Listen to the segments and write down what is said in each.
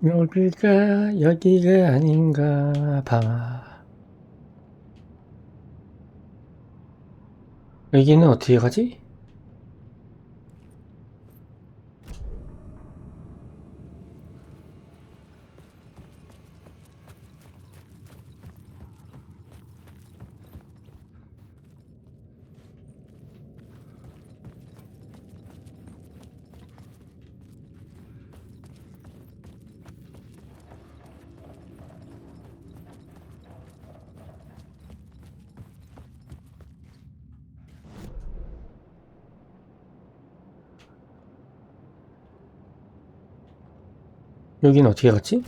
여기가 아닌가 봐. 여기는 어떻게 가지? 여기는 어떻게 갔지?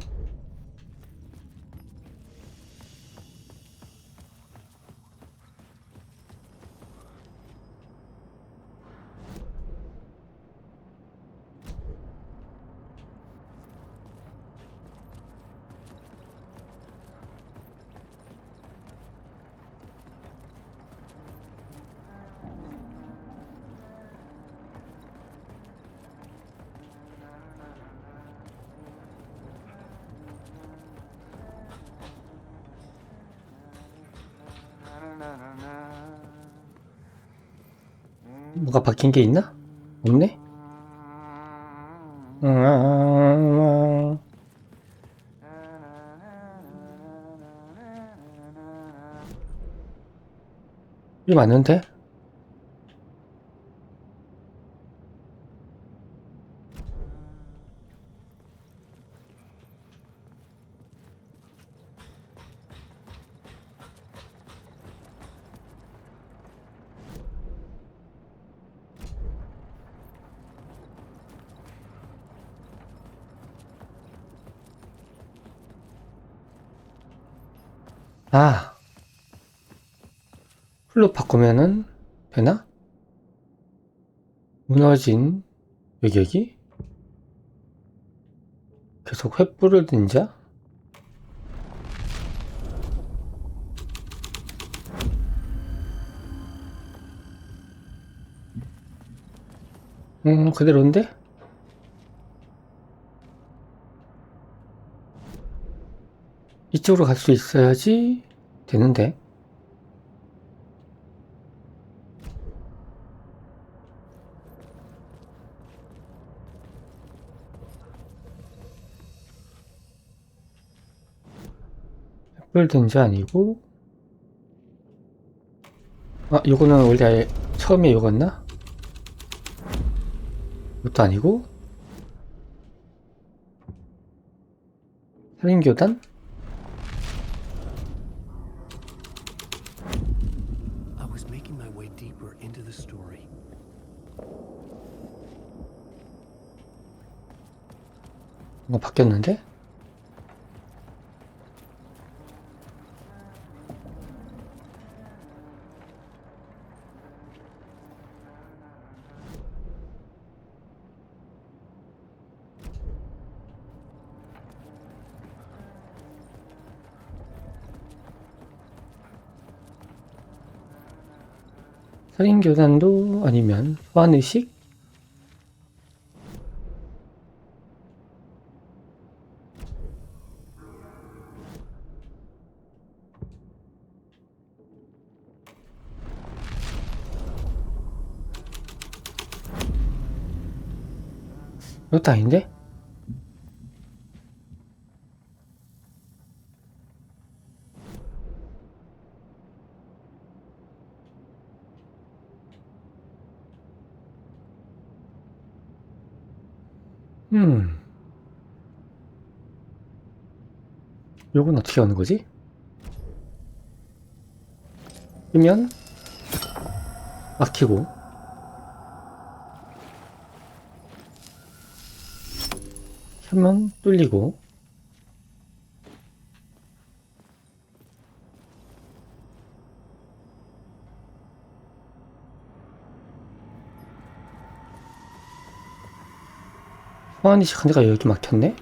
뭐가 바뀐 게 있나? 없네? 이게 맞는데? 아, 풀로 바꾸면은 되나? 무너진 여기? 계속 횃불을 든 자? 그대로인데? 이쪽으로 갈 수 있어야지 되는데. 횃불 든 자 아니고. 아, 요거는 원래 처음에 요거였나? 이것도 아니고. 살인교단? I was making my way deeper into the story. 뭔가 바뀌었는데? 살인교단도 아니면 소환의식? 이것도 아닌데? 요건 어떻게 하는 거지? 끄면 막히고, 켜면 뚫리고. 소환의식 한 대가 여기 막혔네?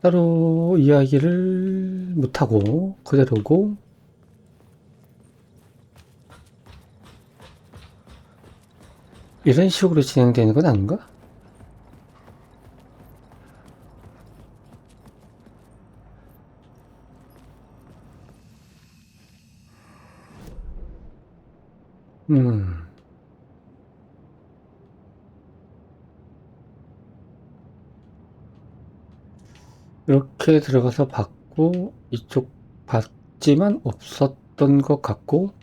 따로 이야기를 못하고 그대로고, 이런 식으로 진행되는 건 아닌가? 이렇게 들어가서 받고, 이쪽 받지만 없었던 것 같고,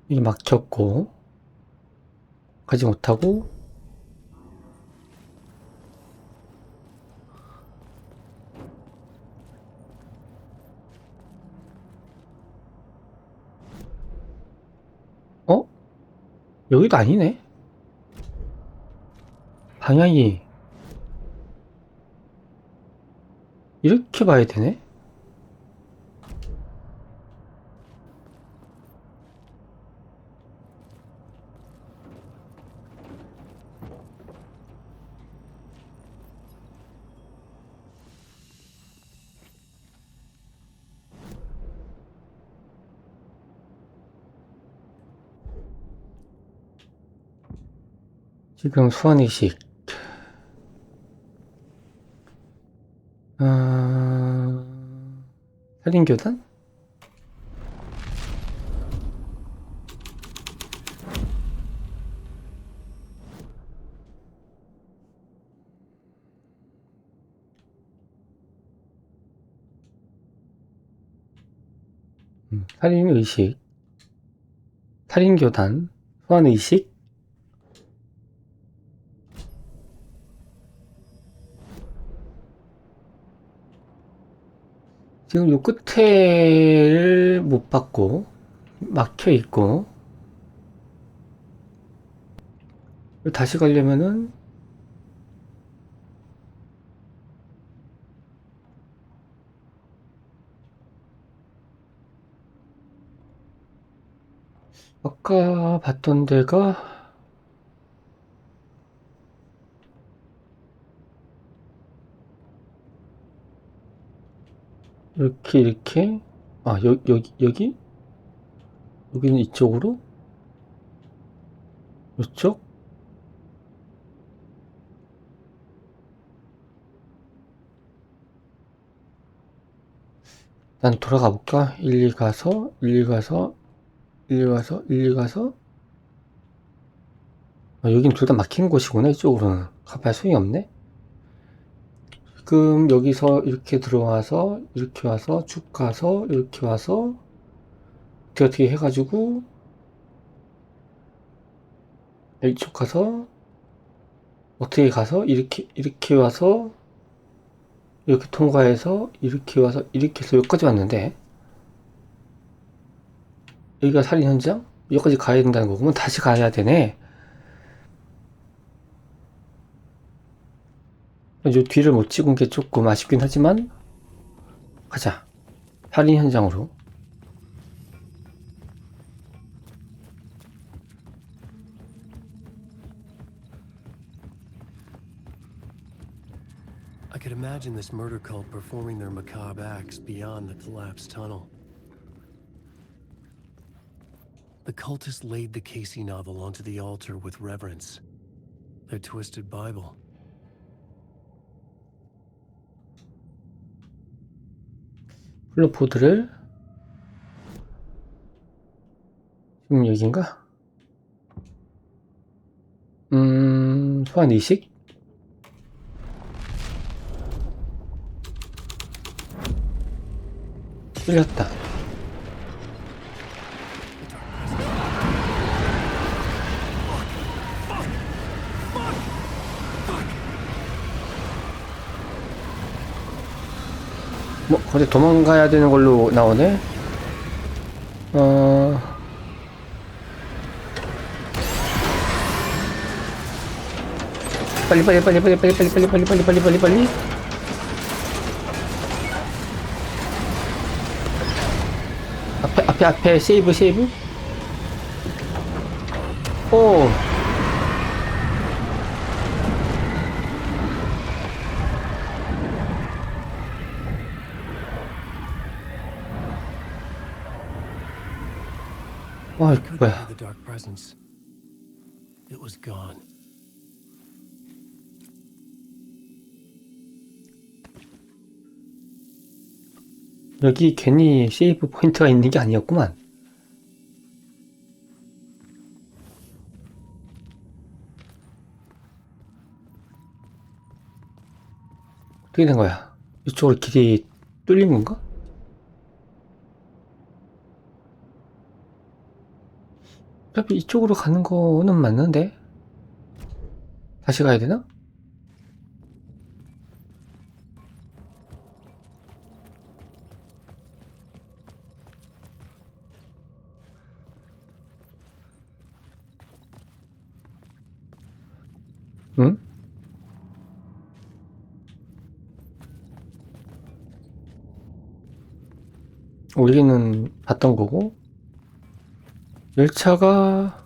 이게 막혔고, 가지 못하고, 어? 여기도 아니네? 방향이 이렇게 봐야 되네? 지금 수완의식, 살인교단? 살인의식, 살인교단, 수완의식, 지금 요 끝에를 못 받고 막혀 있고, 다시 가려면은 아까 봤던 데가 이렇게 여기 여기는 이쪽으로, 이쪽, 난 돌아가 볼까? 1, 2 가서 1, 2 가서 1, 2 가서 1, 2 가서, 여긴 둘 다 막힌 곳이구나. 이쪽으로는 가봐야 소용이 없네. 지금 여기서 이렇게 들어와서 이렇게 와서 쭉 가서 이렇게 와서 어떻게 해가지고 이쪽 가서 어떻게 가서 이렇게 와서 이렇게 통과해서 이렇게 와서 이렇게 해서 여기까지 왔는데, 여기가 살인 현장? 여기까지 가야 된다는 거구만. 다시 가야 되네. 요 뒤를 못 찍은 게 조금 아쉽긴 하지만, 가자. 살인 현장으로. I could imagine this murder cult performing their macabre acts beyond the collapsed tunnel. The cultists laid the Casey novel onto the altar with reverence. Their twisted Bible. 플로포드를 지금 여긴가? 소환의식? 뚫렸다. 거기 도망가야 되는 걸로 나오네? 빨리. 앞에, 세이브. 오! 아, I couldn't 뭐야. hear the dark presence. It was gone. 여기 괜히 세이브 포인트가 있는 게 아니었구만. 어떻게 된 거야? 이쪽으로 길이 뚫린 건가? 어차피 이쪽으로 가는 거는 맞는데? 다시 가야 되나? 응? 우리는 봤던 거고, 열차가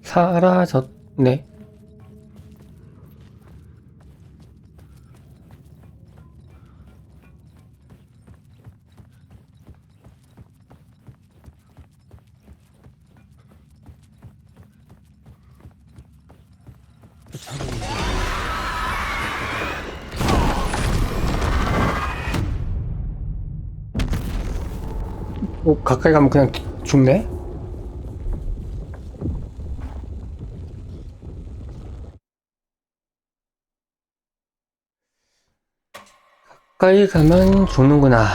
사라졌네. The tunnel was 가까이 가면 그냥 죽네? 가까이 가면 죽는구나.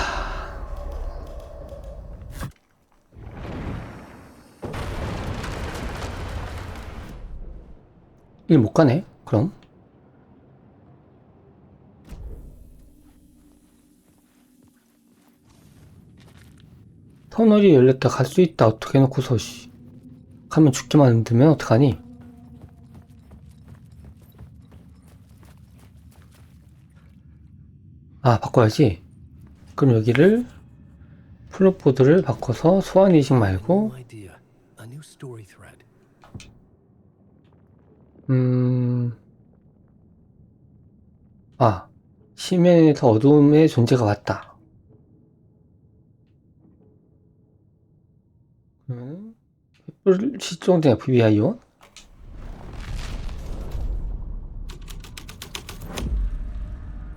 일 못 가네, 그럼. 터널이 열렸다, 갈 수 있다, 어떻게 해놓고서, 씨. 가면 죽기만 힘들면 어떡하니? 아, 바꿔야지. 그럼 여기를, 플롯보드를 바꿔서 소환이식 말고, no idea. A new story thread. 아, 심해에서 어둠의 존재가 왔다. 그러면, 횃불 실종된 FBI 요원?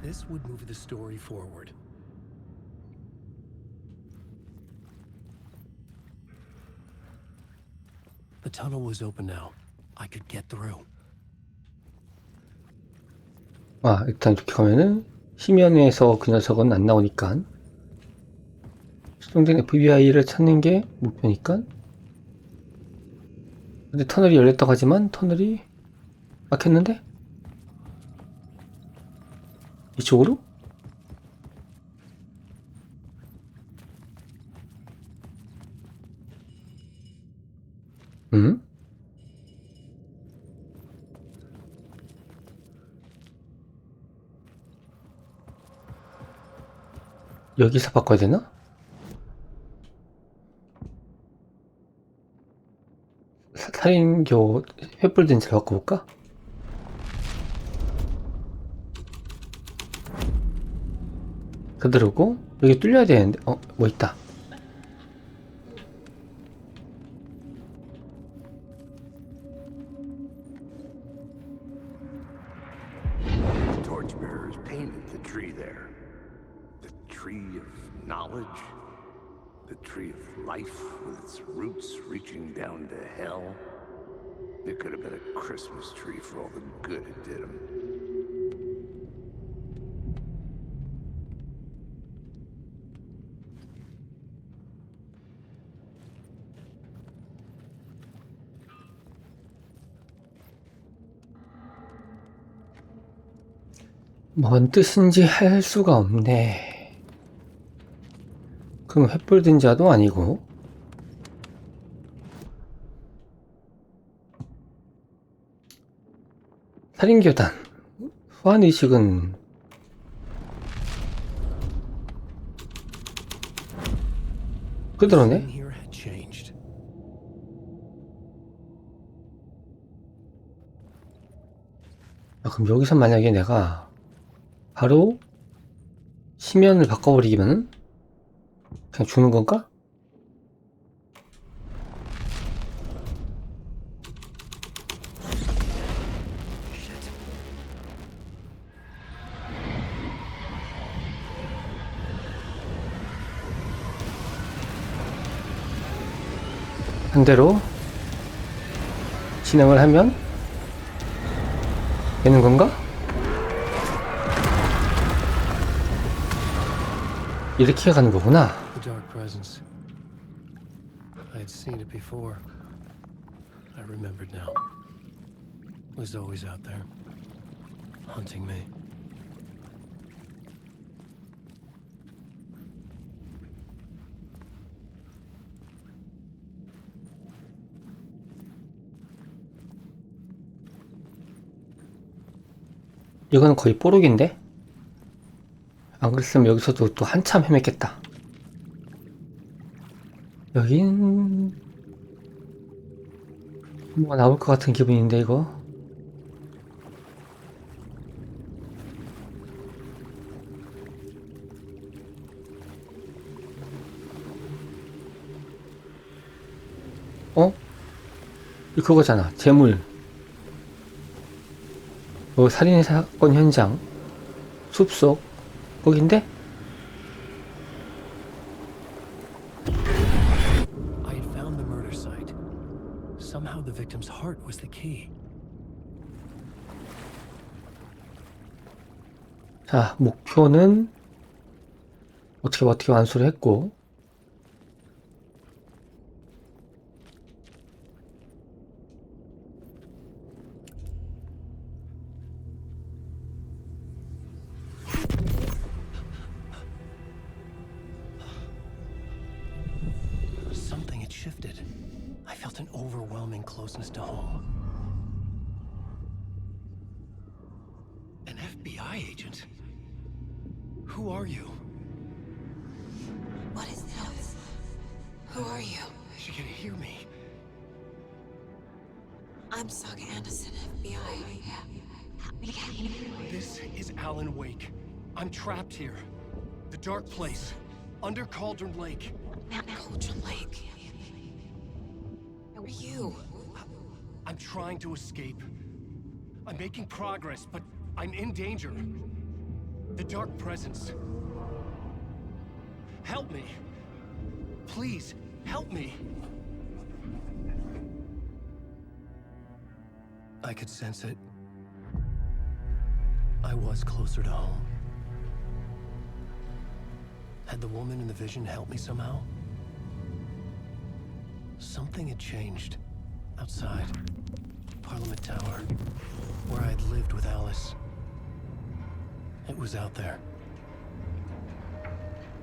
This would move the story forward. The tunnel was open now. I could get through. 아, 일단 이렇게 가면은, 심연에서 그 녀석은 안 나오니까. 실종된 FBI를 찾는 게 목표니까. 근데 터널이 열렸다고 하지만, 터널이 막혔는데? 이쪽으로? 응? 여기서 바꿔야 되나? 살인교 횃불된 잘 바꿔볼까? 그대로고 여기 뚫려야 되는데 뭐 있다. The torchbearers painted the tree there. The tree of knowledge. The tree of life with its roots reaching down to hell. It could have been a Christmas tree for all the good it did him. 뭔 뜻인지 할 수가 없네. 그럼 횃불된 자도 아니고. 살인교단. 소환의식은 그대로네. Something here had changed. 그럼 여기서 만약에 내가 바로 심연을 바꿔버리기면은 그냥 죽는 건가? 반대로 진행을 하면 되는 건가? 이렇게 가는 거구나. The dark presence. I had seen it before. I remembered now. It was always out there, hunting me. 이거는 거의 뽀록인데? 안 그랬으면 여기서도 또 한참 헤맸겠다. 여긴 뭐가 나올 것 같은 기분인데 이거. 어? 이 그거잖아. 재물. 살인 사건 현장. 숲속. 거긴데? I had found the murder site. Somehow the victim's heart was the key. 자, 목표는 어떻게 완수를 했고, Something had shifted. I felt an overwhelming closeness to home. An FBI agent? Who are you? What is this? Who are you? She can hear me. I'm Saga Anderson, FBI. This is Alan Wake. I'm trapped here. The dark place. Under Cauldron Lake. Cauldron Lake. Who are you? I'm trying to escape. I'm making progress, but I'm in danger. The dark presence. Help me. Please, help me. I could sense it. I was closer to home. Had the woman in the vision helped me somehow? Something had changed. Outside. Parliament Tower. Where I'd lived with Alice. It was out there.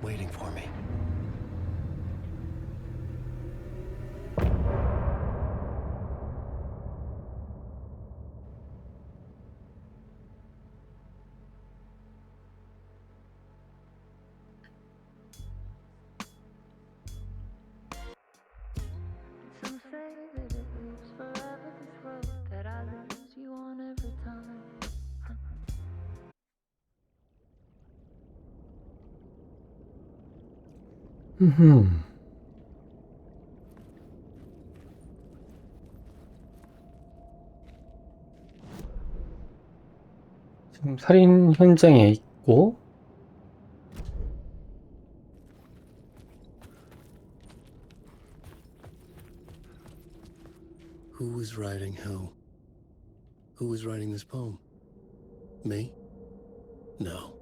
Waiting for me. Some say that it lives forever, this road that I lose you on every time. 지금 살인 현장에 있고, Who was writing who? Who was writing this poem? Me? No.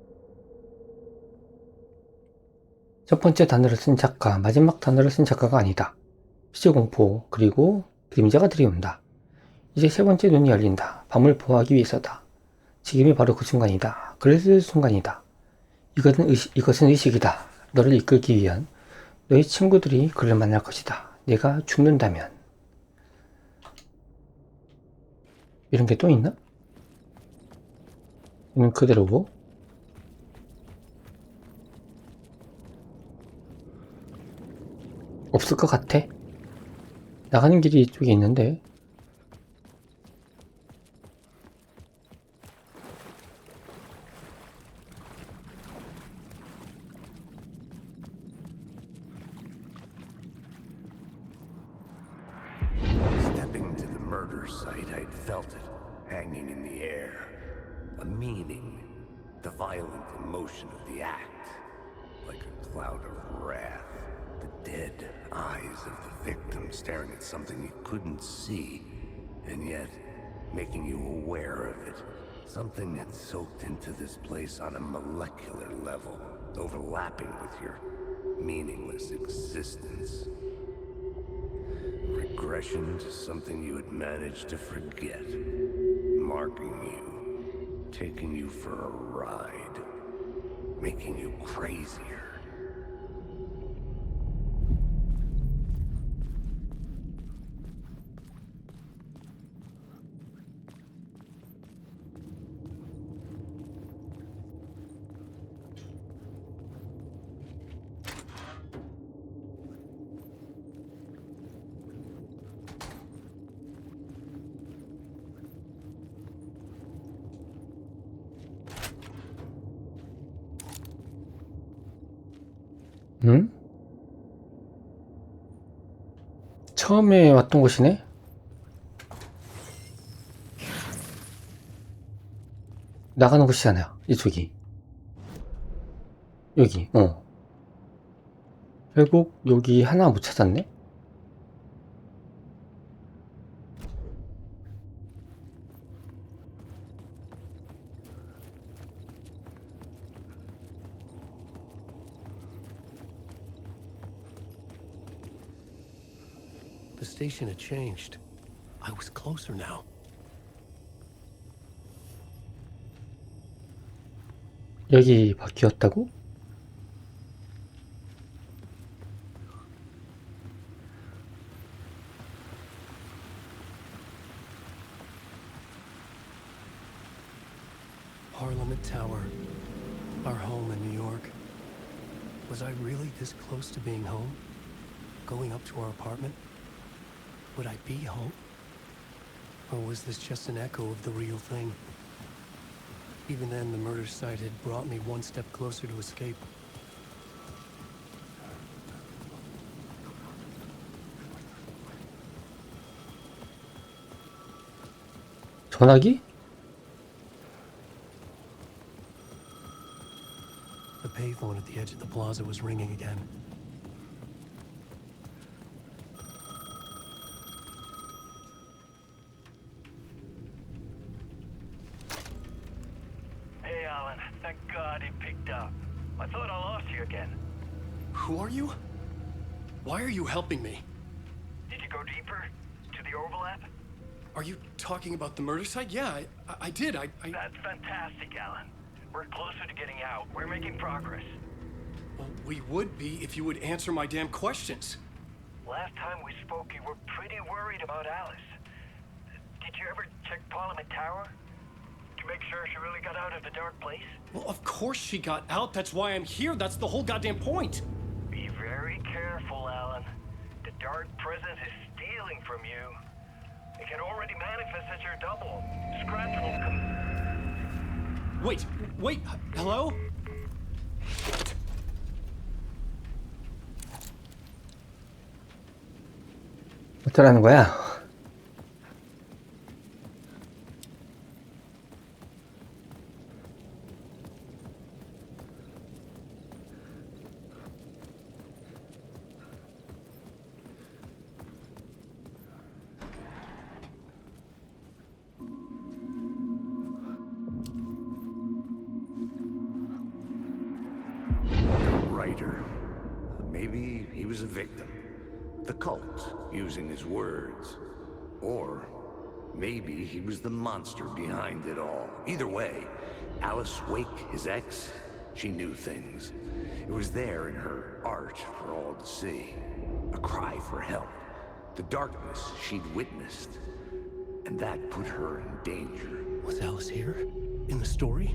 첫 번째 단어를 쓴 작가, 마지막 단어를 쓴 작가가 아니다. 시제공포, 그리고 그림자가 들이온다. 이제 세 번째 눈이 열린다. 밤을 보호하기 위해서다. 지금이 바로 그 순간이다. 글을 쓸 순간이다. 이것은 의식이다. 너를 이끌기 위한 너의 친구들이 그를 만날 것이다. 내가 죽는다면. 이런 게 또 있나? 이는 그대로고. 없을 것 같아. 나가는 길이 이쪽에 있는데. Stepping to the murder site, I'd felt it, hanging in the air. A meaning, the violent emotion of the act, like a cloud of wrath. The dead eyes of the victim staring at something you couldn't see, and yet making you aware of it. Something that's soaked into this place on a molecular level, overlapping with your meaningless existence. Regression to something you had managed to forget, marking you, taking you for a ride, making you crazier. 응? 처음에 왔던 곳이네? 나가는 곳이잖아요, 이쪽이. 여기, 결국 여기 하나 못 찾았네? The station had changed. I was closer now. 여기 바뀌었다고? Parliament Tower. Our home in New York. Was I really this close to being home? Going up to our apartment? Would I be home? Or was this just an echo of the real thing? Even then, the murder site had brought me one step closer to escape. 전화기? The payphone at the edge of the plaza was ringing again. Hey, Alan. Thank God he picked up. I thought I lost you again. Who are you? Why are you helping me? Did you go deeper? To the overlap? Are you talking about the murder site? Yeah, I did. That's fantastic, Alan. We're closer to getting out. We're making progress. Well, we would be if you would answer my damn questions. Last time we spoke, you were pretty worried about Alice. Did you ever check Parliament Tower? To make sure she really got out of the dark place? Well, of course she got out. That's why I'm here. That's the whole goddamn point. Be very careful, Alan. The dark presence is stealing from you. It can already manifest as your double. Scratch will come. Wait, hello? 어쩌라는 거야? Writer. Maybe he was a victim. The cult, using his words. Or maybe he was the monster behind it all. Either way, Alice Wake, his ex, she knew things. It was there in her art for all to see. A cry for help. The darkness she'd witnessed. And that put her in danger. Was Alice here? In the story?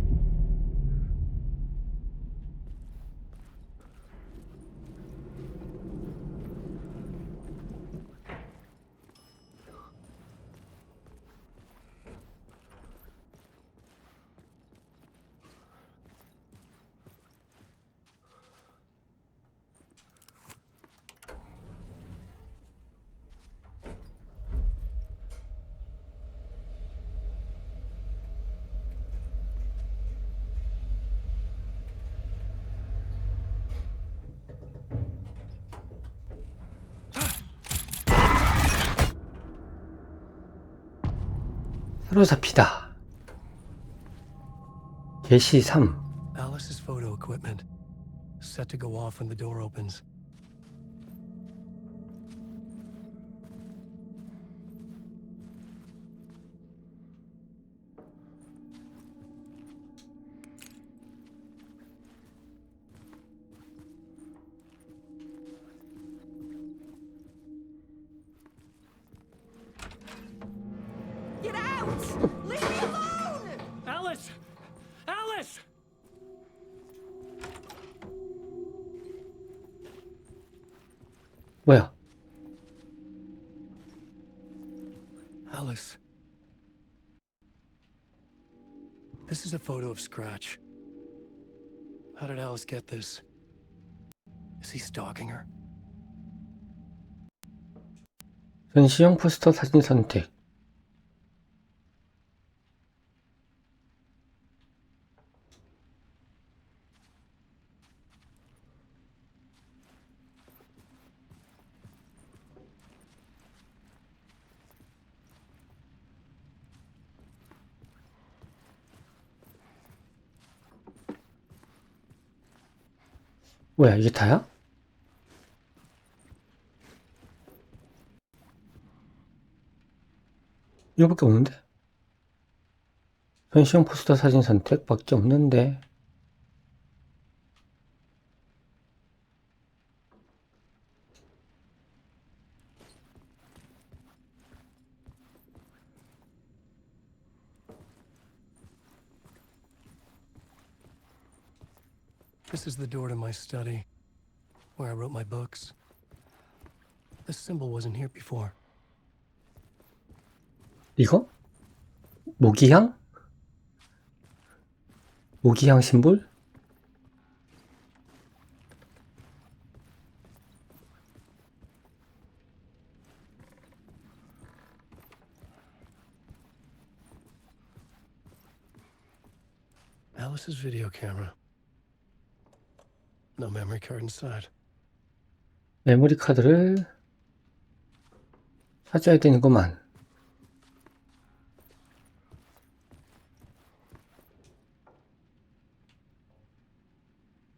사로잡히다. 게시 3. Alice's photo equipment, set to go off when the door opens. Get out! Leave me alone! Alice! Alice! 뭐야? Alice. This is a photo of Scratch. How did Alice get this? Is he stalking her? 전시용 포스터 사진 선택. 뭐야, 이게 다야? 이거밖에 없는데? 전시용 포스터 사진 선택밖에 없는데. This is the door to my study, where I wrote my books. This symbol wasn't here before. 이거? 모기향? 모기향 심볼? Alice's video camera. No memory card inside. 메모리 카드를 찾아야 되는구만.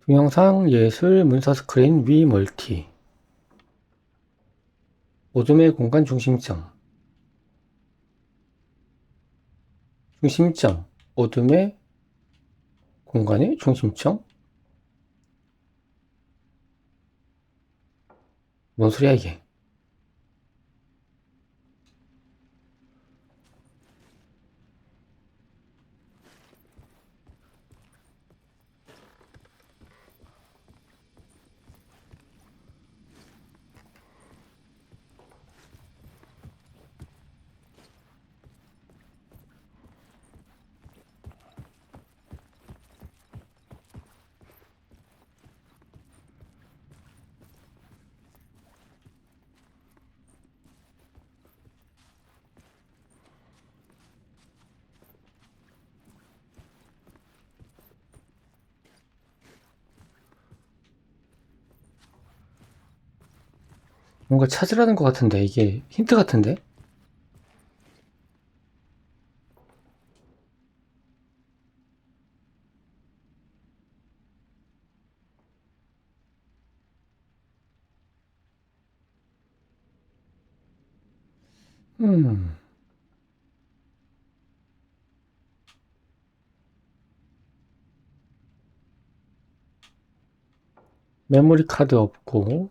동영상, 예술, 문서 스크린, 위 멀티. 어둠의 공간 중심점. 중심점. 어둠의 공간의 중심점? 뭔 소리야 이게? 뭔가 찾으라는 것 같은데 이게 힌트 같은데? 메모리 카드 없고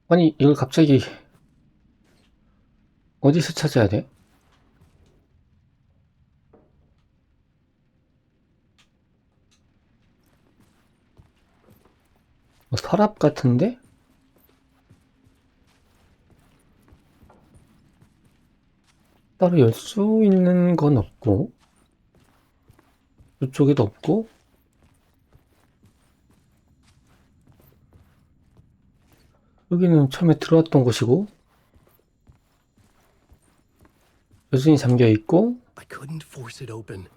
아니 이걸 갑자기 어디서 찾아야 돼? 서랍 같은데? 따로 열 수 있는 건 없고 이쪽에도 없고 여기는 처음에 들어왔던 곳이고 여전히 잠겨 있고 I couldn't force it open.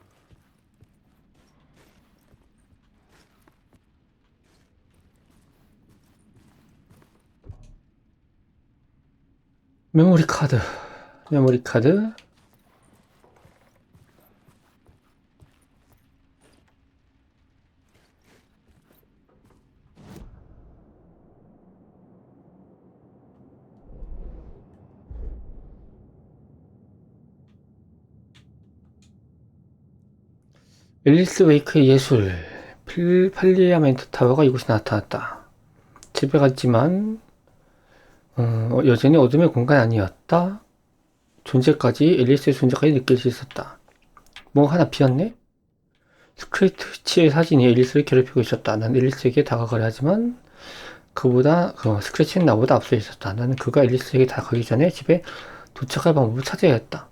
메모리 카드. 앨리스 웨이크의 예술. 팔리아멘트 타워가 이곳에 나타났다. 집에 갔지만 여전히 어둠의 공간 아니었다. 앨리스의 존재까지 느낄 수 있었다. 뭔가 하나 비었네? 스크래치의 사진이 앨리스를 괴롭히고 있었다. 난 앨리스에게 다가가려 하지만 스크래치는 나보다 앞서 있었다. 나는 그가 앨리스에게 다가가기 전에 집에 도착할 방법을 찾아야 했다.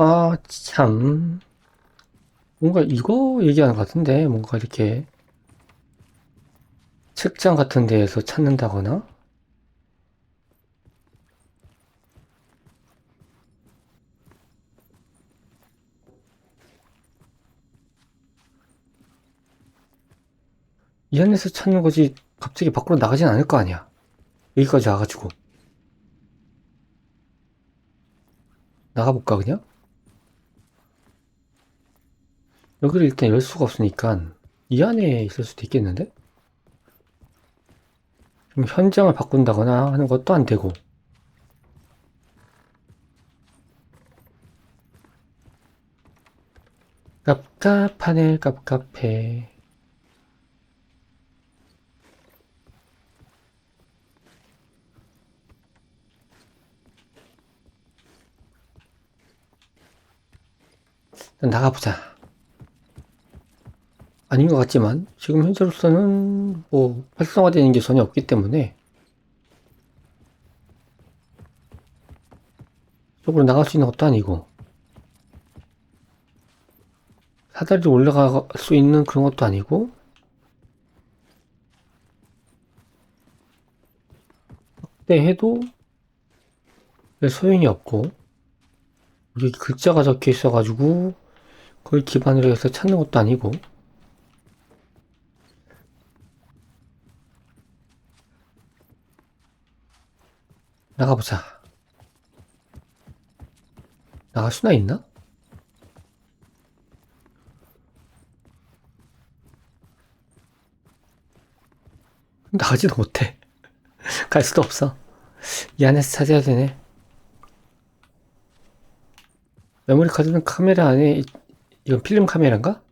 아, 참. 뭔가 이거 얘기하는 것 같은데, 뭔가 이렇게 책장 같은 데에서 찾는다거나? 이 안에서 찾는 거지, 갑자기 밖으로 나가진 않을 거 아니야. 여기까지 와가지고. 나가볼까, 그냥? 여기를 일단 열 수가 없으니까, 이 안에 있을 수도 있겠는데? 좀 현장을 바꾼다거나 하는 것도 안 되고. 깝깝하네, 깝깝해. 일단 나가보자. 아닌 것 같지만 지금 현재로서는 뭐 활성화되는 게 전혀 없기 때문에 쪽으로 나갈 수 있는 것도 아니고 사다리로 올라갈 수 있는 그런 것도 아니고 확대해도 별 소용이 없고 여기 글자가 적혀 있어 가지고 그걸 기반으로 해서 찾는 것도 아니고 나가보자. 나갈 수나 있나? 나가지도 못해. 갈 수도 없어. 이 안에서 찾아야 되네. 메모리 카드는 카메라 안에 이건 필름 카메라인가?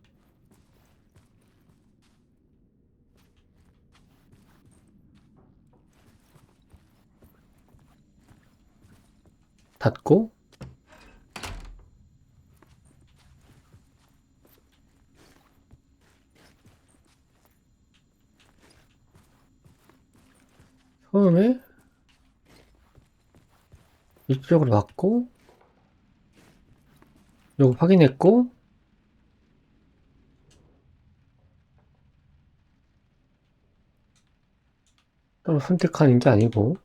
닫고 처음에 이쪽으로 왔고 요거 확인했고 따로 선택하는 게 아니고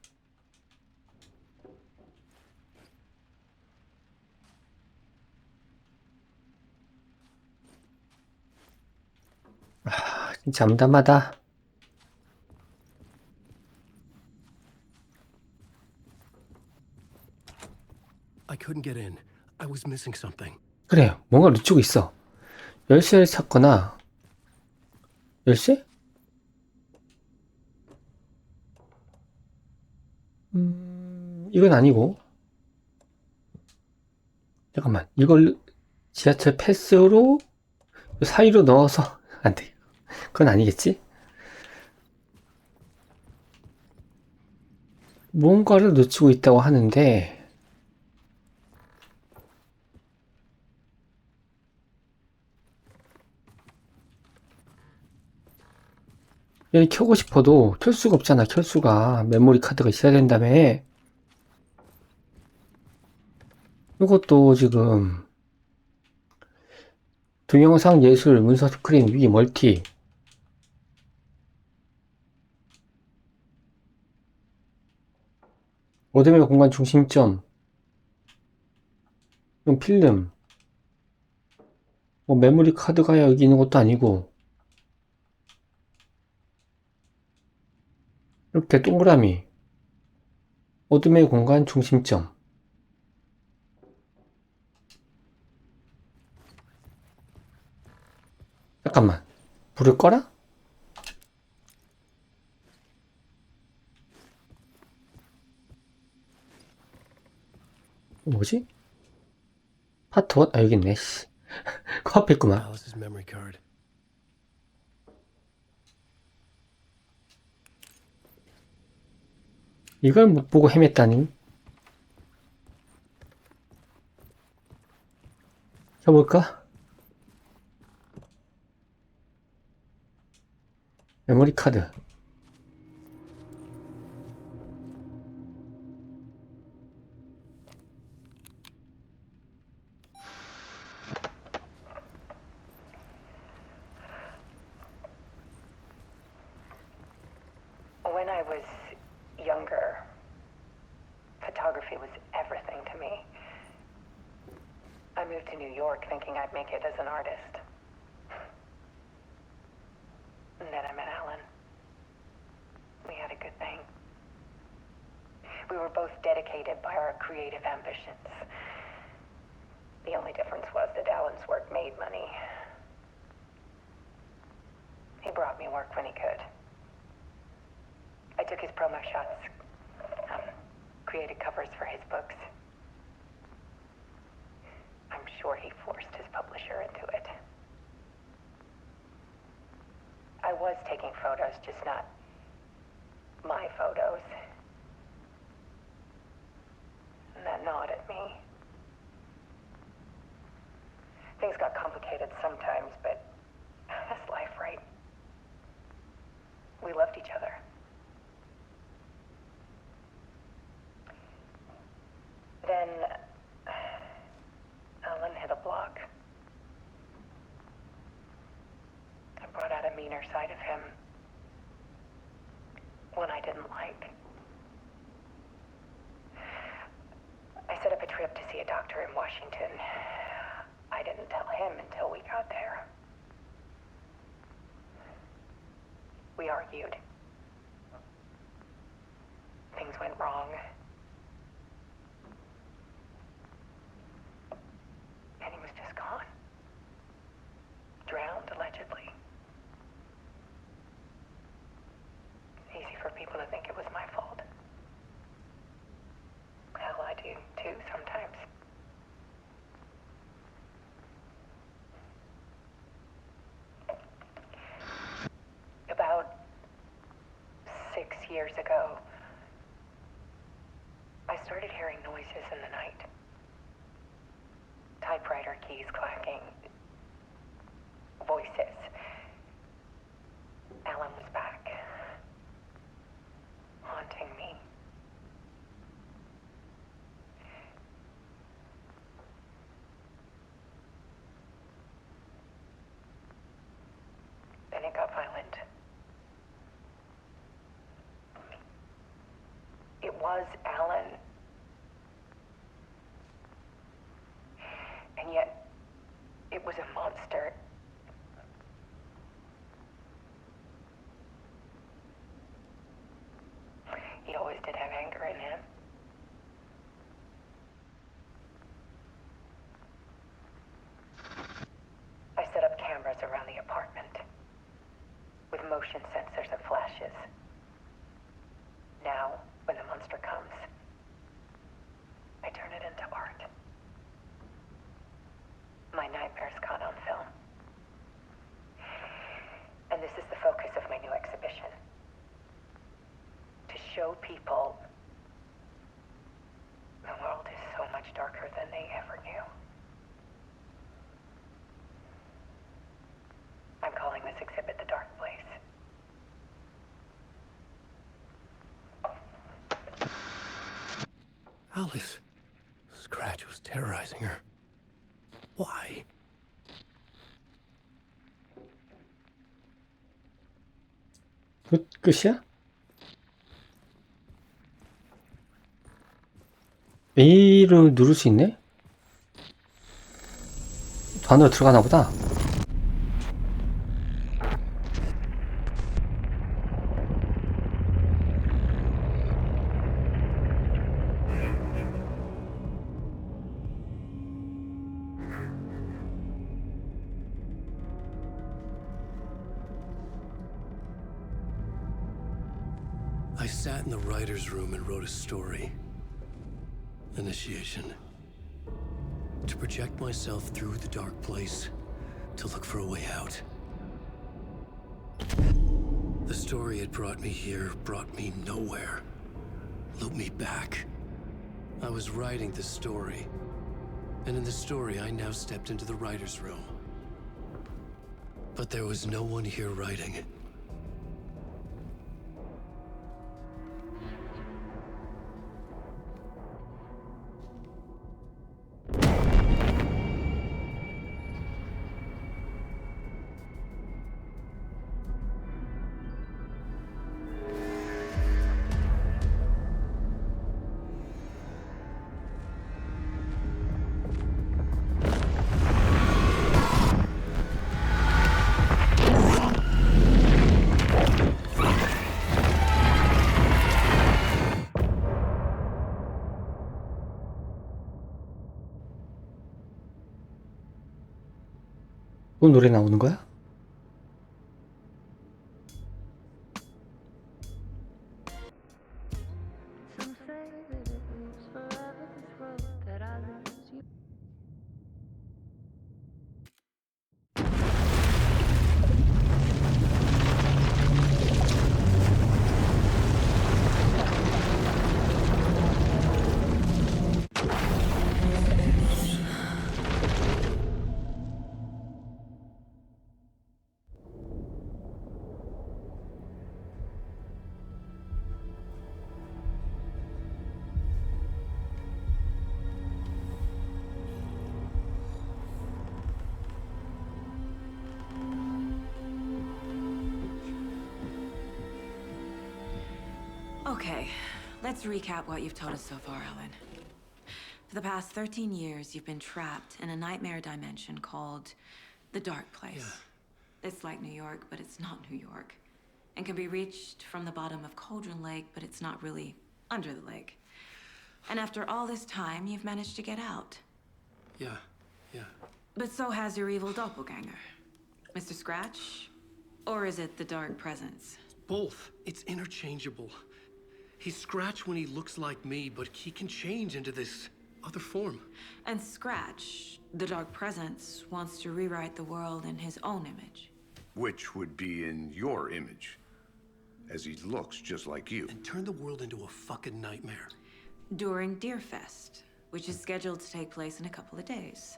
진짜 암담하다. I couldn't get in. I was missing something. 그래, 뭔가 놓치고 있어. 열쇠를 찾거나 열쇠? 이건 아니고 잠깐만 이걸 지하철 패스로 사이로 넣어서 안 돼. 그건 아니겠지? 뭔가를 놓치고 있다고 하는데 얘를 켜고 싶어도 켤 수가 없잖아. 켤 수가. 메모리 카드가 있어야 된다며. 이것도 지금 동영상 예술 문서 스크린 위기 멀티 어둠의 공간 중심점 이건 필름 뭐 메모리 카드가 여기 있는 것도 아니고 이렇게 동그라미 어둠의 공간 중심점 잠깐만 불을 꺼라? 뭐지? 파트 1? 아 여기 있네 씨. 그 앞에 있구만. Alice's memory card. 이걸 못 보고 헤맸다니. 켜볼까? 메모리 카드. When I was younger, photography was everything to me. I moved to New York thinking I'd make it as an artist. And then I met Alan. We had a good thing. We were both dedicated by our creative ambitions. The only difference was that Alan's work made money. He brought me work when he could. I took his promo shots, created covers for his books. I'm sure he forced his publisher into it. I was taking photos, just not my photos. And that gnawed at me. Things got complicated sometimes, but that's life, right? We loved each other. Then Alan hit a block. I brought out a meaner side of him, one I didn't like. I set up a trip to see a doctor in Washington. I didn't tell him until we got there. We argued. Things went wrong. And he was just gone. Drowned, allegedly. Easy for people to think it was my fault. Hell, I do too sometimes. About 6 years ago, I started hearing noises in the night. Typewriter keys clacking. Voices. Alan was back. Haunting me. Then it got violent. It was Alan. And yet, it was a monster. He always did have anger in him. I set up cameras around the apartment with motion sensors and flashes. Now, when the monster comes, I turn it into art. My nightmares caught on film. And this is the focus of my new exhibition. To show people Alice. Scratch was terrorizing her. Why? 끝이야? A를 누를 수 있네? 저 안으로 들어가나 보다. I sat in the writer's room and wrote a story. Initiation. To project myself through the dark place, to look for a way out. The story had brought me here, brought me nowhere. Looped me back. I was writing the story. And in the story, I now stepped into the writer's room. But there was no one here writing. 또 노래 나오는 거야? Some say that it leaves forever this road that I lose you. Okay, let's recap what you've told us so far, Alan. For the past 13 years, you've been trapped in a nightmare dimension called the Dark Place. Yeah. It's like New York, but it's not New York. And can be reached from the bottom of Cauldron Lake, but it's not really under the lake. And after all this time, you've managed to get out. Yeah. But so has your evil doppelganger. Mr. Scratch? Or is it the Dark Presence? Both. It's interchangeable. He's Scratch when he looks like me, but he can change into this other form. And Scratch, the Dark Presence, wants to rewrite the world in his own image. Which would be in your image, as he looks just like you. And turn the world into a fucking nightmare. During Deerfest, which is scheduled to take place in a couple of days.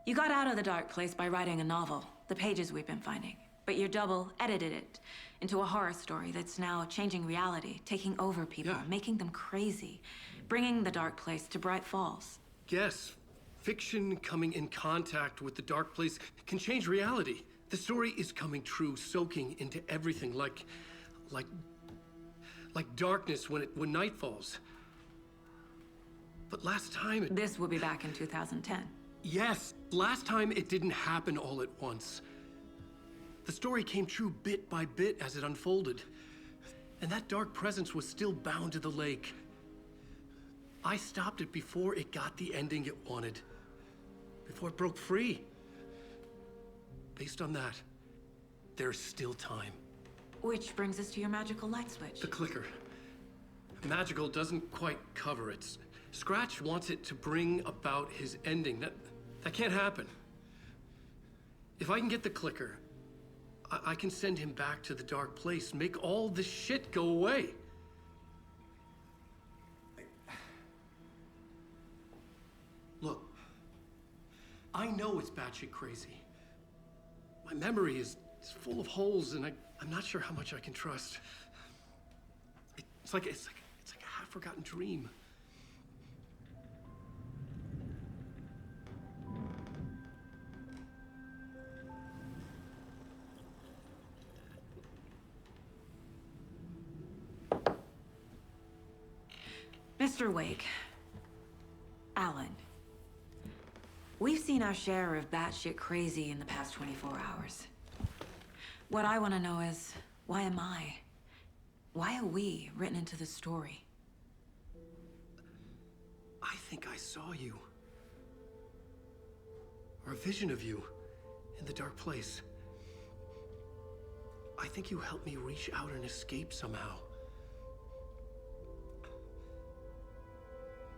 You got out of the Dark Place by writing a novel, the pages we've been finding. But your double edited it into a horror story that's now changing reality, taking over people, Yeah. making them crazy, bringing the Dark Place to Bright Falls. Yes, fiction coming in contact with the dark place can change reality. The story is coming true, soaking into everything like darkness when night falls. But last time This will be back in 2010. Yes, last time it didn't happen all at once. The story came true bit by bit as it unfolded. And that dark presence was still bound to the lake. I stopped it before it got the ending it wanted. Before it broke free. Based on that, there's still time. Which brings us to your magical light switch. The clicker. Magical doesn't quite cover it. Scratch wants it to bring about his ending. That can't happen. If I can get the clicker, I can send him back to the dark place, make all this shit go away. Look, I know it's batshit crazy. My memory is full of holes, and I'm not sure how much I can trust. It's like a half forgotten dream. Mr. Wake. Alan. We've seen our share of batshit crazy in the past 24 hours. What I want to know is, why am I? Why are we written into the story? I think I saw you. Or a vision of you in the dark place. I think you helped me reach out and escape somehow.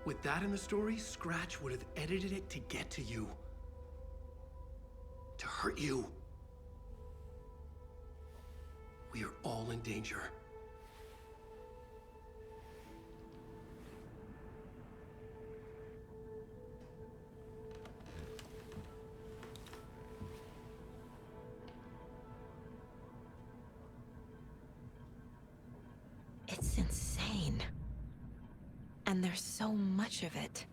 With that in the story, Scratch would have edited it to get to you. To hurt you. We are all in danger. It's insane. And there's so much of it.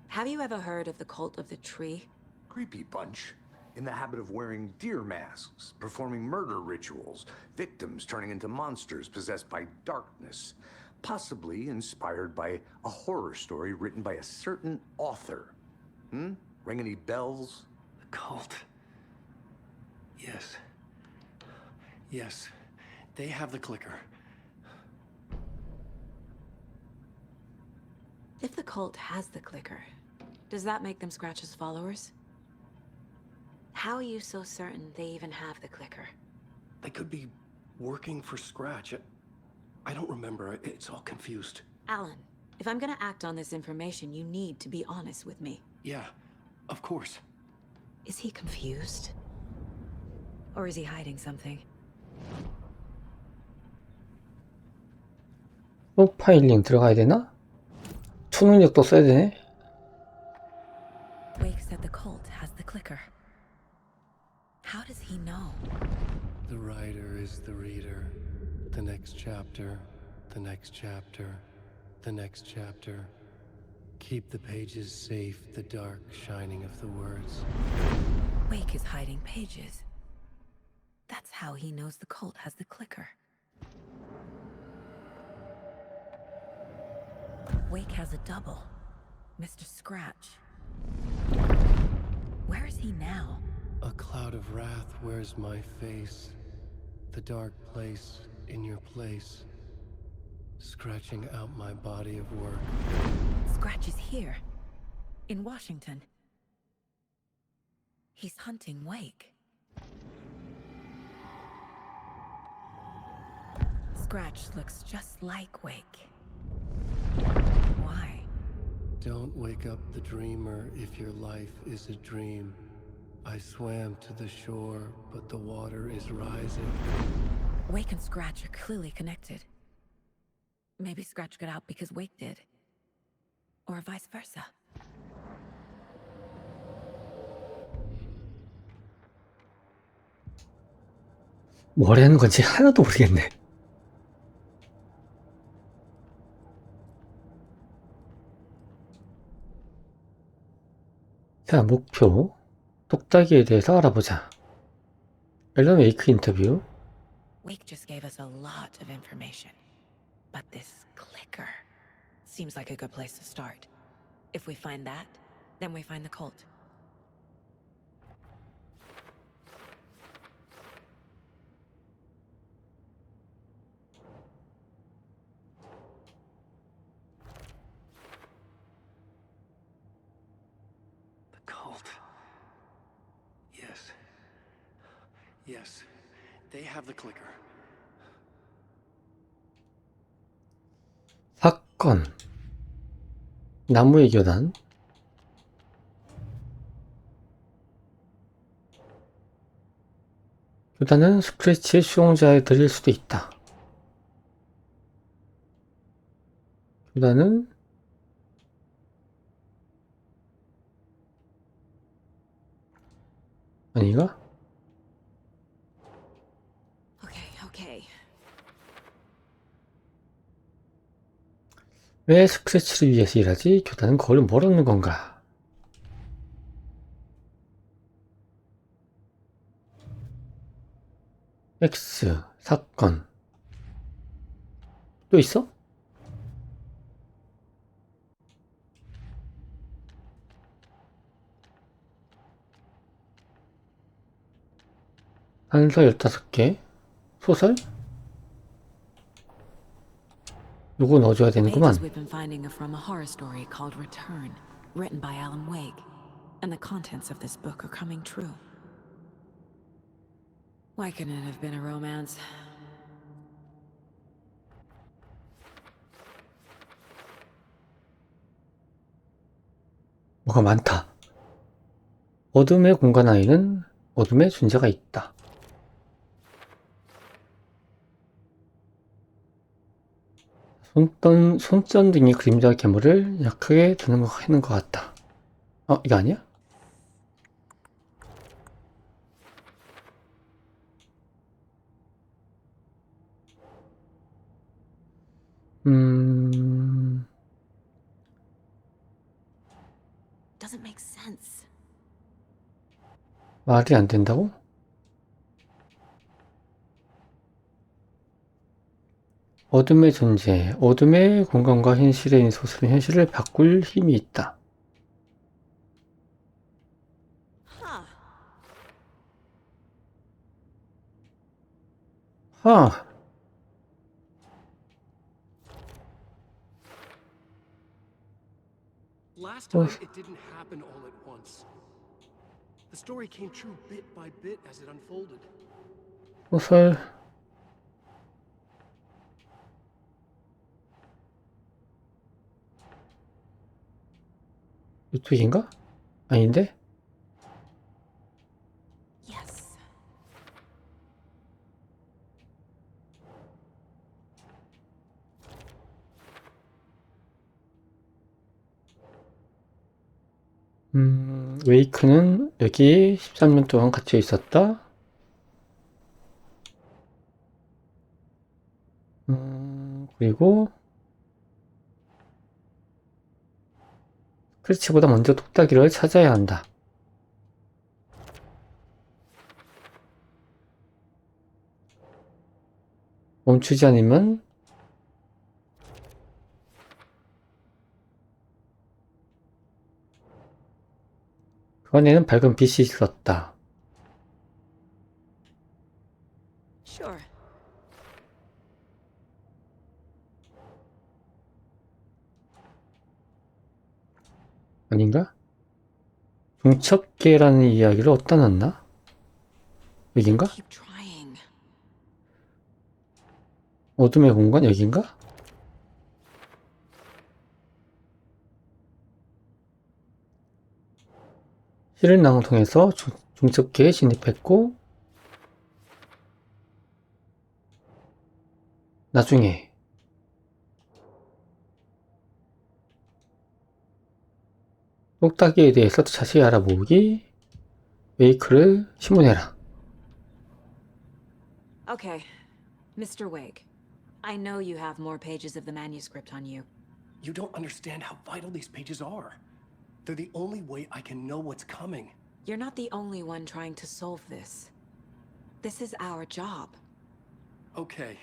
Have you ever heard of the cult of the tree? Creepy bunch. In the habit of wearing deer masks, performing murder rituals, victims turning into monsters possessed by darkness, possibly inspired by a horror story written by a certain author. Ring any bells? The cult. Yes. Yes. They have the clicker. If the cult has the clicker, does that make them Scratch's followers? How are you so certain they even have the clicker? They could be working for Scratch. I don't remember. It's all confused. Alan, if I'm gonna act on this information, you need to be honest with me. Yeah, of course. Is he confused? Or is he hiding something? 프로파일링 들어가야 되나? 초능력도 써야 되네? Wake said the cult has the clicker. How does he know? The writer is the reader. The next chapter, the next chapter, the next chapter. Keep the pages safe, the dark shining of the words. Wake is hiding pages. That's how he knows the cult has the clicker. Wake has a double. Mr. Scratch. Where is he now? A cloud of wrath wears my face. The dark place in your place. Scratching out my body of work. Scratch is here. In Washington. He's hunting Wake. Scratch looks just like Wake. Why? Don't wake up the dreamer if your life is a dream. I swam to the shore, but the water is rising. Wake and Scratch are clearly connected. Maybe Scratch got out because Wake did. Or vice versa. 뭐라는 건지 하나도 모르겠네. 자, 목표. 똑딱이에 대해서 알아보자. 앨런 웨이크 인터뷰. Wake just gave us a lot of information. But this clicker seems like a good place to start. If we find that, then we find the cult. The cult. Yes. Yes. They have the clicker. 사건. 나무의 교단. 교단은 스크래치의 수용자들일 수도 있다. 교단은 아니가? Okay, Okay. 왜 스크래치를 위해서 일하지? 교단은 그걸 모르는 건가? X 사건 또 있어? 단서 15개 소설? 요거 넣어줘야 되는구만. Pages we've been finding are from a horror story called Return, written by Alan Wake, and the contents of this book are coming true. Why couldn't it have been a romance? 뭐가 많다. 어둠의 공간 안에는 어둠의 존재가 있다. 손전등이 그림자 괴물을 약하게 하는 것 같다. 이거 아니야? Doesn't make sense. 말이 안 된다고? 어둠의 존재, 어둠의 공간과 현실에 있는 소설은 현실을 바꿀 힘이 있다. 하. Last time it didn't happen all at once. The story came true bit by bit as it unfolded. 소설. 이쪽인가? 아닌데? Yes. 웨이크는 여기 13년 동안 갇혀 있었다. 그리고 스크래치보다 먼저 똑딱이를 찾아야 한다. 멈추지 않으면 그 안에는 밝은 빛이 있었다. Sure. 아닌가? 중첩계라는 이야기를 어디다 놨나? 여긴가? Keep trying. 어둠의 공간 여긴가? 시를 낭송해서 중첩계에 진입했고 나중에 똑딱이에 대해서 자세히 알아보기 웨이크를 심문해라. Okay, Mr. Wake. I know you have more pages of the manuscript on you. You don't understand how vital these pages are. They're the only way I can know what's coming. You're not the only one trying to solve this. This is our job. Okay.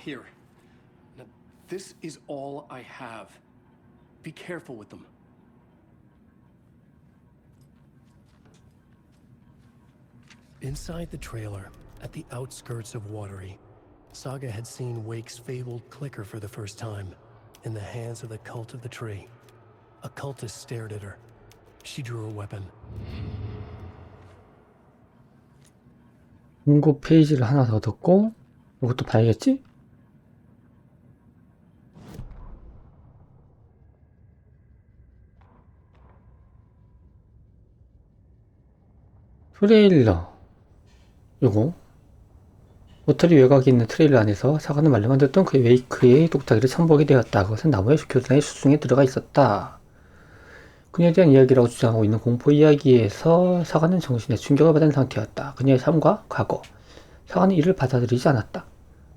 Here. Now, this is all I have. Be careful with them. Inside the trailer, at the outskirts of Watery, Saga had seen Wake's fabled clicker for the first time, in the hands of the cult of the tree. A cultist stared at her. She drew a weapon. 공고 페이지를 하나 더 듣고 이것도 봐야겠지? 트레일러 요거 모터리 외곽에 있는 트레일러 안에서 사과는 말로만 듣던 그 웨이크의 똑딱이를 선보게 되었다. 그것은 나무의 교단의 수중에 들어가 있었다. 그녀에 대한 이야기라고 주장하고 있는 공포 이야기에서 사과는 정신에 충격을 받은 상태였다. 그녀의 삶과 과거, 사과는 이를 받아들이지 않았다.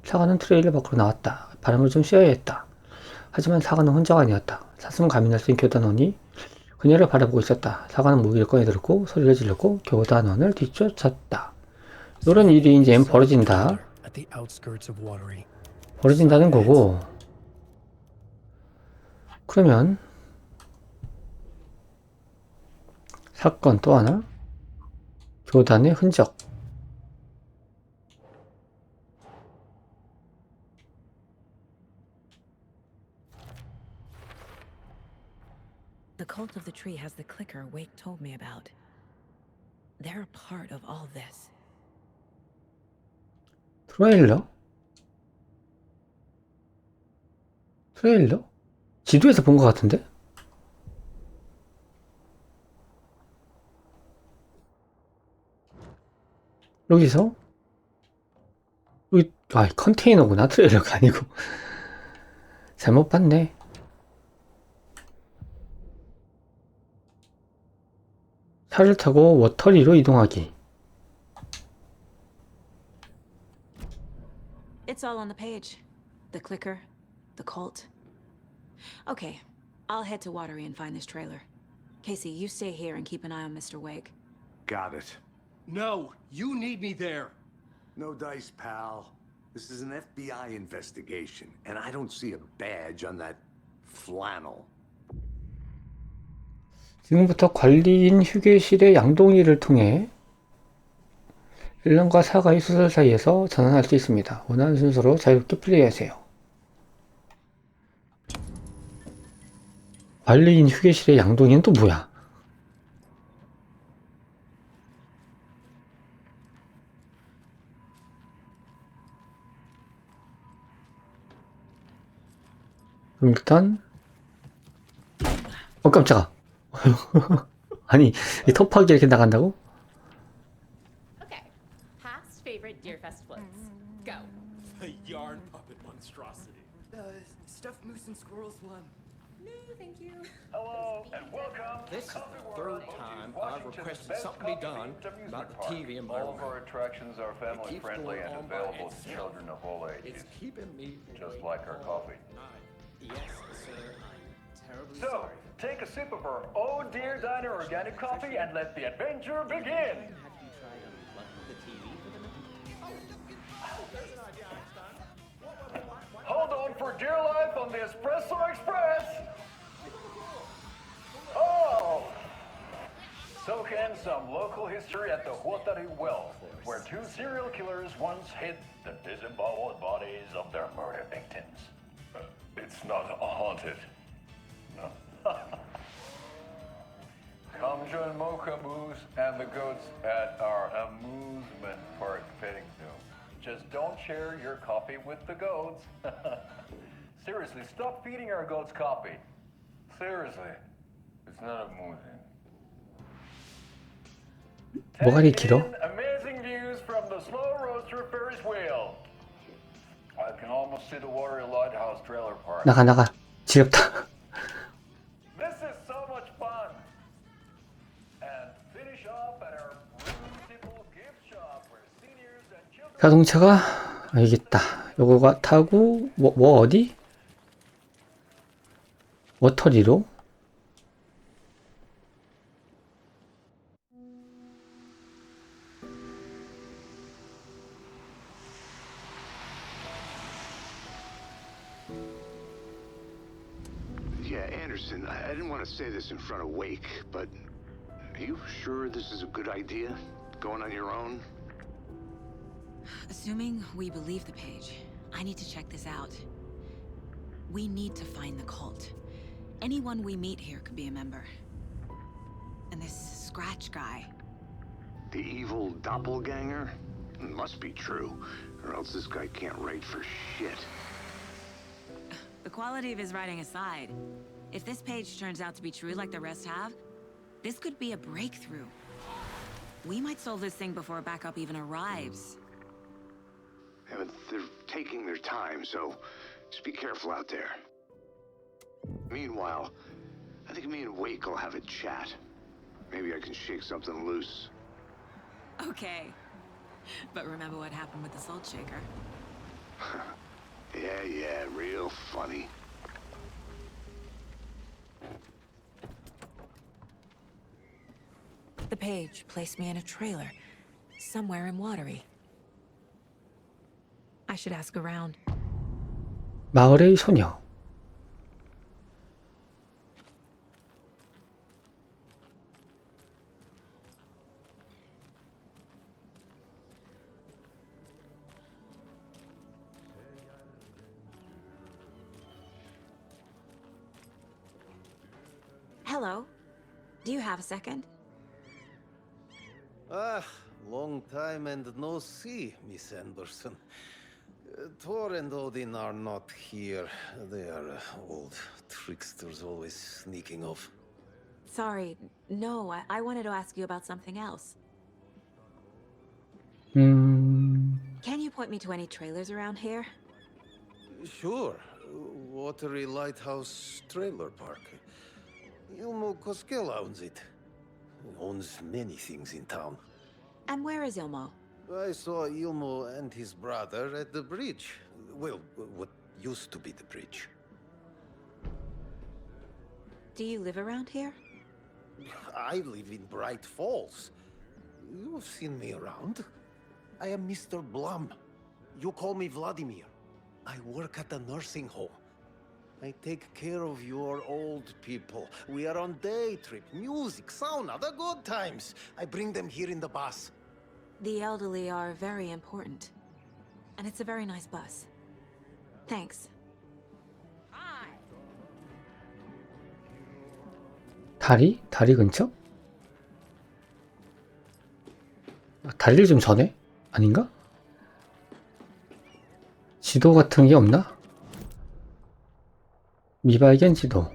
사과는 트레일러 밖으로 나왔다. 바람을 좀 쐬어야 했다. 하지만 사과는 혼자가 아니었다. 사슴가민을 쓴 교단원이 그녀를 바라보고 있었다. 사과는 무기를 꺼내들었고 소리를 질렀고 교단원을 뒤쫓았다. 이런 일이 이제 벌어진다. At the outskirts of Watery. 벌어진다는 거고, 그러면 사건 또 하나, 교단의 흔적. The cult of the tree has the clicker Wake told me about. They're a part of all this. 트레일러? 트레일러? 지도에서 본 것 같은데? 여기서? 여기, 컨테이너구나. 트레일러가 아니고. 잘못 봤네. 차를 타고 워터리로 이동하기. It's all on the page. The clicker, the cult. Okay, I'll head to Watery and find this trailer. Casey, you stay here and keep an eye on Mr. Wake. Got it. No, you need me there. No dice, pal. This is an FBI investigation, and I don't see a badge on that flannel. 지금부터 관리인 휴게실의 양동이를 통해 일런과 사과의 수설 사이에서 전환할 수 있습니다. 원하는 순서로 자유롭게 플레이하세요. 관리인 휴게실의 양동이는 또 뭐야? 그럼 일단 깜짝아. 아니, 이 톱하기 이렇게 나간다고? Okay. Past favorite Deerfest floats. Go. The yarn puppet monstrosity. Stuffed moose and squirrels one. No, thank you. Hello and welcome This is to Coffee the World, third time I've Washington's requested best something be coffee done amusement about the park. TV All of environment. our attractions are family keeps friendly going and on by available to itself. children of all ages. It's keeping me Just awake like our all coffee. night. Yes, sir. I'm terribly So, sorry. take a sip of our Oh Dear Diner organic coffee and let the adventure begin. Have you tried unplugging the TV for the night? There's an idea, Einstein. Hold on for dear life on the Espresso Express. Oh! Soak in some local history at the Huotari Well, where two serial killers once hid the disemboweled bodies of their murder victims. It's not haunted. No. Come join Mocha Moose and the goats at our amusement park petting zoo. Just don't share your coffee with the goats. Seriously, stop feeding our goats coffee. Seriously, it's not amusing. 뭐가리 Take 길어? in amazing views from the slow roaster Ferris wheel. I can almost see the Watery Lighthouse trailer park. 나가. 지겹다. This is so much fun. And finish off at our beautiful gift shop where seniors and children. 자동차가 알겠다. 요거가 타고 뭐 어디? 워터리로? Yeah, Anderson, I didn't want to say this in front of Wake, but are you sure this is a good idea? Going on your own? Assuming we believe the page, I need to check this out. We need to find the cult. Anyone we meet here could be a member. And this Scratch guy. The evil doppelganger? Must be true, or else this guy can't write for shit. The quality of his writing aside, if this page turns out to be true like the rest have, this could be a breakthrough. We might solve this thing before backup even arrives. Yeah, but they're taking their time, so just be careful out there. Meanwhile, I think me and Wake will have a chat. Maybe I can shake something loose. Okay. But remember what happened with the salt shaker? Yeah, real funny. The page placed me in a trailer, somewhere in Watery. I should ask around. 마을의 소녀. Hello. Do you have a second? Ah, long time and no see, Miss Anderson. Thor and Odin are not here. They are old tricksters always sneaking off. Sorry. No, I wanted to ask you about something else. Can you point me to any trailers around here? Sure. Watery Lighthouse Trailer Park. Ilmo Koskela owns it. Owns many things in town. And where is Ilmo? I saw Ilmo and his brother at the bridge. Well, what used to be the bridge. Do you live around here? I live in Bright Falls. You've seen me around. I am Mr. Blum. You call me Vladimir. I work at a nursing home. I take care of your old people. We are on day trip, music, sauna, the good times. I bring them here in the bus. The elderly are very important. And it's a very nice bus. Thanks. 다리 근처? 다리를 좀 전해? 아닌가? 지도 같은 게 없나? 미발견 지도.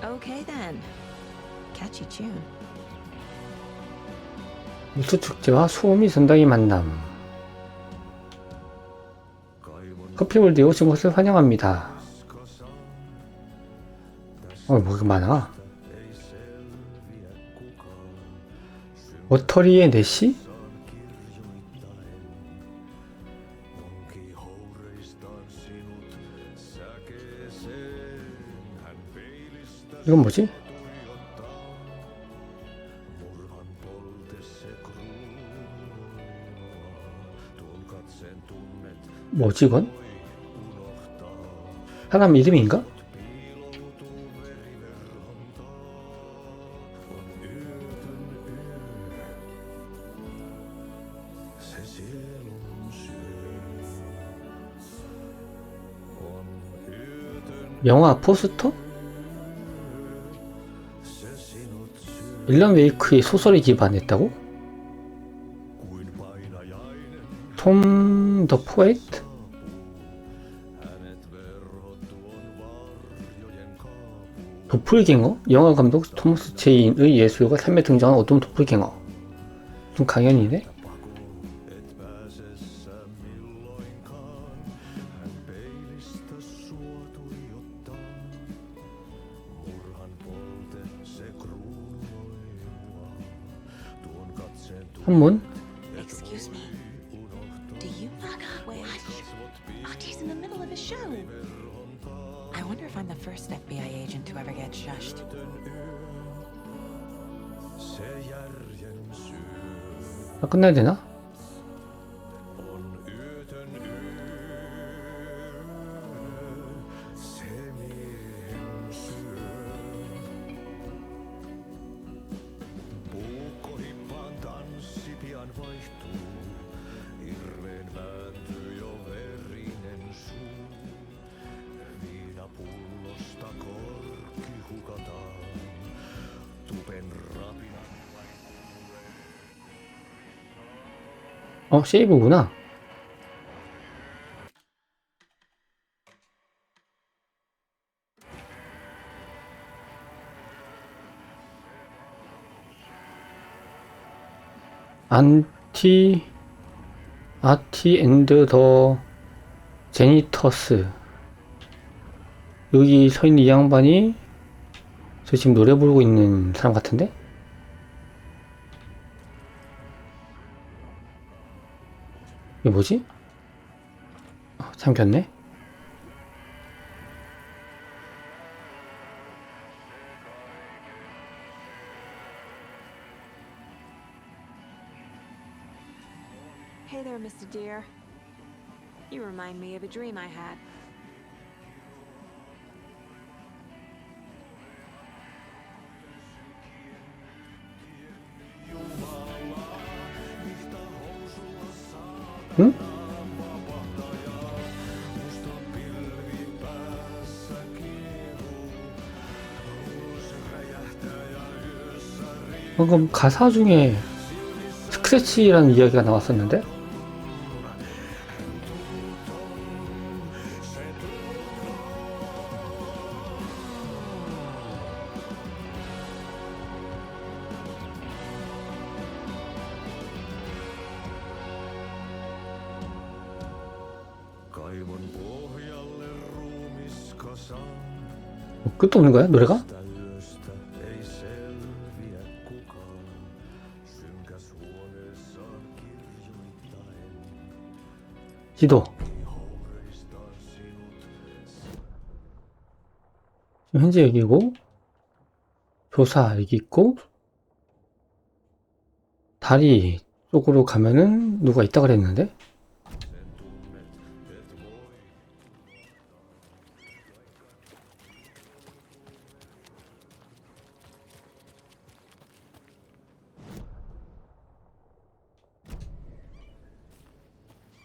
Okay then. Catchy tune. 무수축제와 수호미 전당의 만남. 커피월드에 오신 것을 환영합니다. 뭐가 많아. 워터리의 내시? 이건 뭐지? 뭐지 이건? 사람 이름인가? 영화 포스터? 일런 웨이크의 소설에 기반했다고? 톰 더 포엣? 도플갱어? 영화 감독 토머스 체인의 예술가 삶에 등장한 어떤 도플갱어? 좀 강연이네? 한문? Excuse me. Do you wait? Artie's in the middle of a show. I wonder if I'm the first FBI agent to ever get shushed. 끝나야 되나? 세이브구나. 아티 앤드 더 제니터스. 여기 서 있는 이 양반이 저 지금 노래 부르고 있는 사람 같은데? 이게 뭐지? 잠겼네? Hey there, Mr. Deer. You remind me of a dream I had. 응? 방금 가사 중에 스크래치라는 이야기가 나왔었는데? 끝도 없는 거야, 노래가? 지도. 지금 현재 여기고, 조사 여기 있고, 다리 쪽으로 가면은 누가 있다 그랬는데?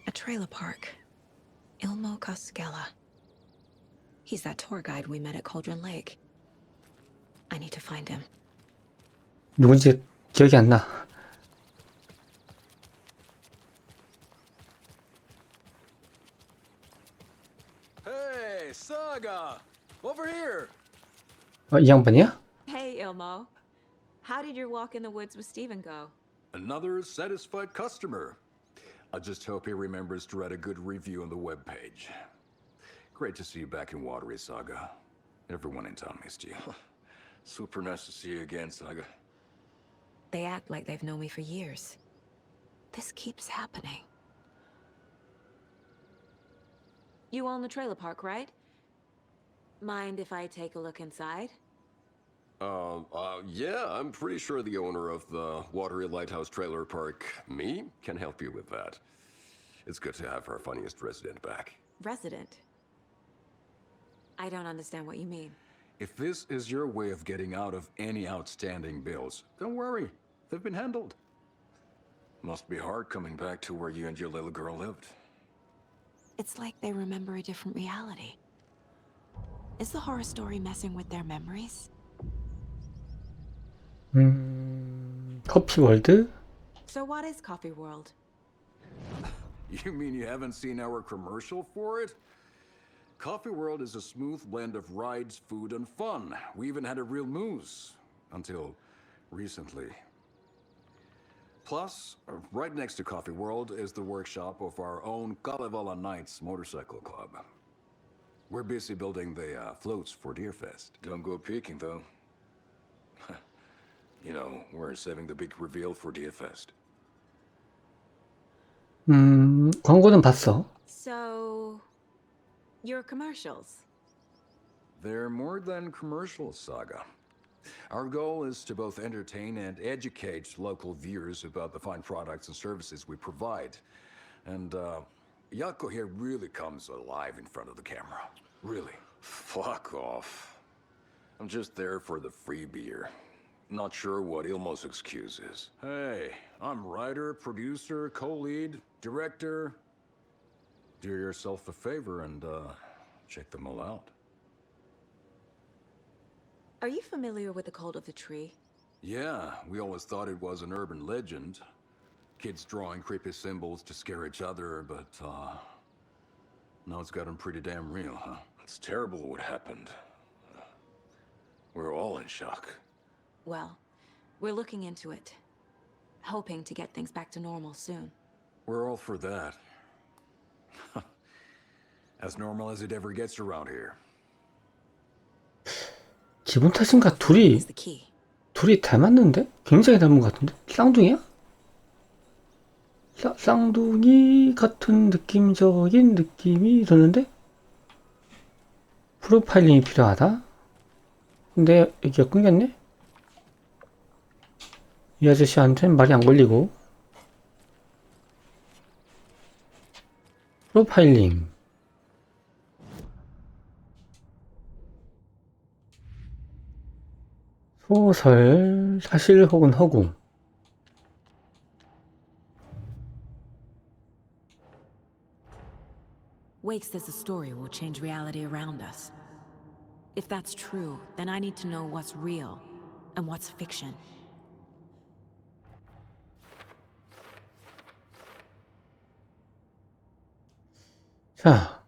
A trailer park. Ilmo Koskela. He's that tour guide we met at Cauldron Lake. I need to find him. 누군지 기억이 안 나. Hey, Saga! Over here! 이 양반이야? Hey, Ilmo. How did your walk in the woods with Steven go? Another satisfied customer. I just hope he remembers to write a good review on the webpage. Great to see you back in Watery, Saga. Everyone in town missed you. Super nice to see you again, Saga. They act like they've known me for years. This keeps happening. You own the trailer park, right? Mind if I take a look inside? Yeah, I'm pretty sure the owner of the Watery Lighthouse Trailer Park, me, can help you with that. It's good to have our funniest resident back. Resident? I don't understand what you mean. If this is your way of getting out of any outstanding bills, don't worry. They've been handled. Must be hard coming back to where you and your little girl lived. It's like they remember a different reality. Is the horror story messing with their memories? 커피 월드? So what is Coffee World? You mean you haven't seen our commercial for it? Coffee World is a smooth blend of rides, food, and fun. We even had a real moose. Until recently. Plus, right next to Coffee World is the workshop of our own Kalevala Knights motorcycle club. We're busy building the floats for Deerfest. Don't go peeking, though. You know, we're saving the big reveal for Deerfest. 광고는 봤어. So, your commercials? They're more than commercials, Saga. Our goal is to both entertain and educate local viewers about the fine products and services we provide. And, Yako here really comes alive in front of the camera. Really. Fuck off. I'm just there for the free beer. Not sure what Ilmo's excuse is. Hey, I'm writer, producer, co-lead, director. Do yourself a favor and, check them all out. Are you familiar with the cult of the tree? Yeah, we always thought it was an urban legend. Kids drawing creepy symbols to scare each other, but, now it's gotten pretty damn real, huh? It's terrible what happened. We're all in shock. Well, we're looking into it. hoping to get things back to normal soon. We're all for that. As normal as it ever gets around here. 기분 탓인가? 둘이 닮았는데? 굉장히 닮은 것 같은데? 쌍둥이야? 쌍둥이 같은 느낌적인 느낌이 드는데? 프로파일링이 필요하다? 근데 여기가 끊겼네? 이 아저씨한테는 말이 안 걸리고. 프로파일링. 소설, 사실 혹은 허구. Wake says the story will change reality around us. If that's true, then I need to know what's real and what's fiction. 자.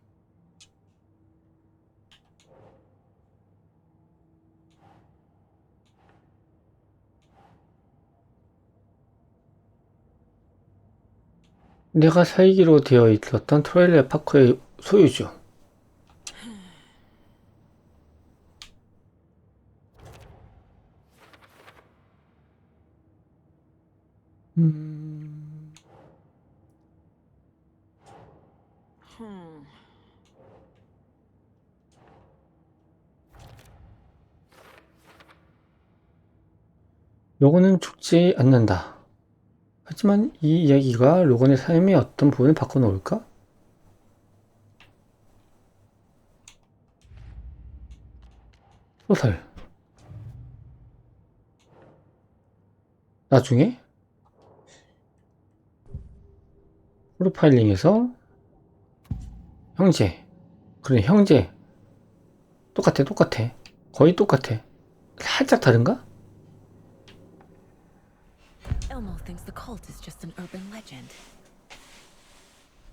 내가 살기로 되어 있었던 트레일러 파크의 소유주. 요거는 죽지 않는다. 하지만 이 이야기가 로건의 삶의 어떤 부분을 바꿔놓을까? 소설. 나중에 프로파일링에서 형제. 그래, 형제. 똑같아. 거의 똑같아. 살짝 다른가? Elmo thinks the cult is just an urban legend.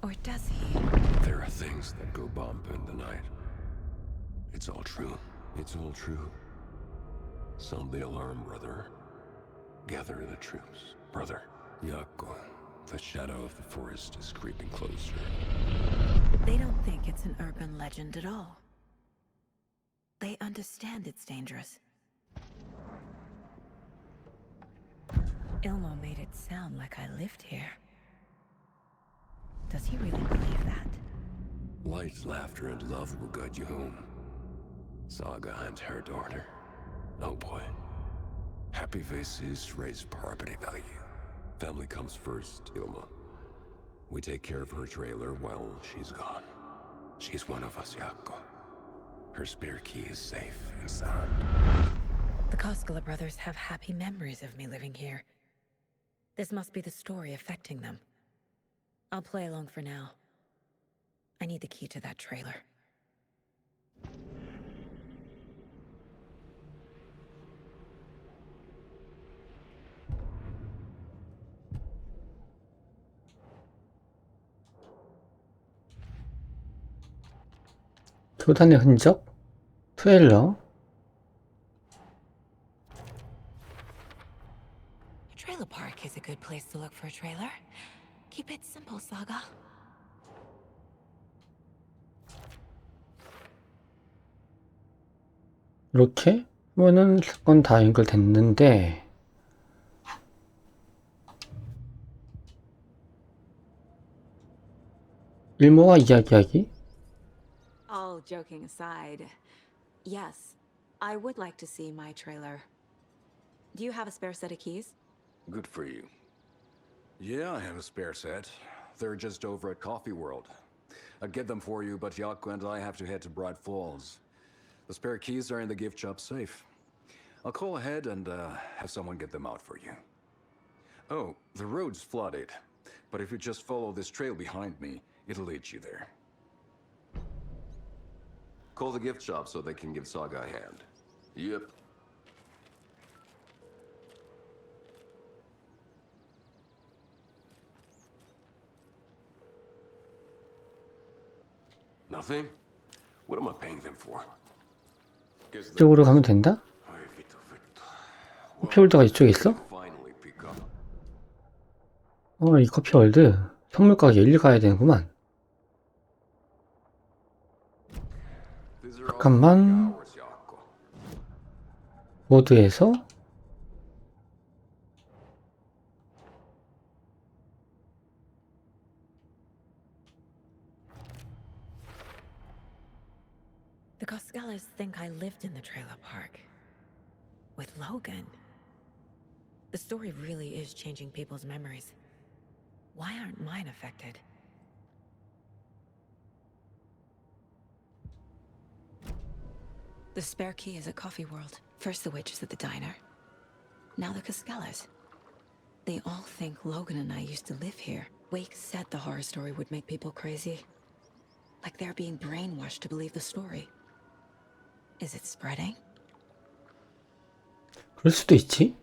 Or does he? There are things that go bump in the night. It's all true. It's all true. Sound the alarm, brother. Gather the troops, brother. Yako, the shadow of the forest is creeping closer. They don't think it's an urban legend at all. They understand it's dangerous. Ilmo made it sound like I lived here. Does he really believe that? Light, laughter, and love will guide you home. Saga and her daughter. Oh boy. Happy faces raise property value. Family comes first, Ilma. We take care of her trailer while she's gone. She's one of us, Yako. Her spare key is safe and sound. The Koskela brothers have happy memories of me living here. This must be the story affecting them. I'll play along for now. I need the key to that trailer. 교단의 흔적, 트레일러. Trailer park is a good place to look for a trailer. Keep it simple, Saga. 이렇게 하면은 사건 다 연결됐는데 일모와 이야기하기. All joking aside, yes, I would like to see my trailer. Do you have a spare set of keys? Good for you. Yeah, I have a spare set. They're just over at Coffee World. I'd get them for you, but Yako and I have to head to Bright Falls. The spare keys are in the gift shop safe. I'll call ahead and have someone get them out for you. Oh, the road's flooded, but if you just follow this trail behind me, it'll lead you there. Call the gift shop so they can give Saga a hand. Yep. Nothing? What am I paying them for? 이쪽으로 가면 된다? 흡혈도가 이쪽에 있어? 이 커피월드 선물 가게 일리 가야 되는구만. 잠깐만. 모드에서 The Coscalas think I lived in the trailer park. With Logan. The story really is changing people's memories. Why aren't mine affected? The spare key is at Coffee World. First the waitress at the diner. Now the Coscalas. They all think Logan and I used to live here. Wake said the horror story would make people crazy. Like they're being brainwashed to believe the story. Is it spreading? 그럴 수도 있지.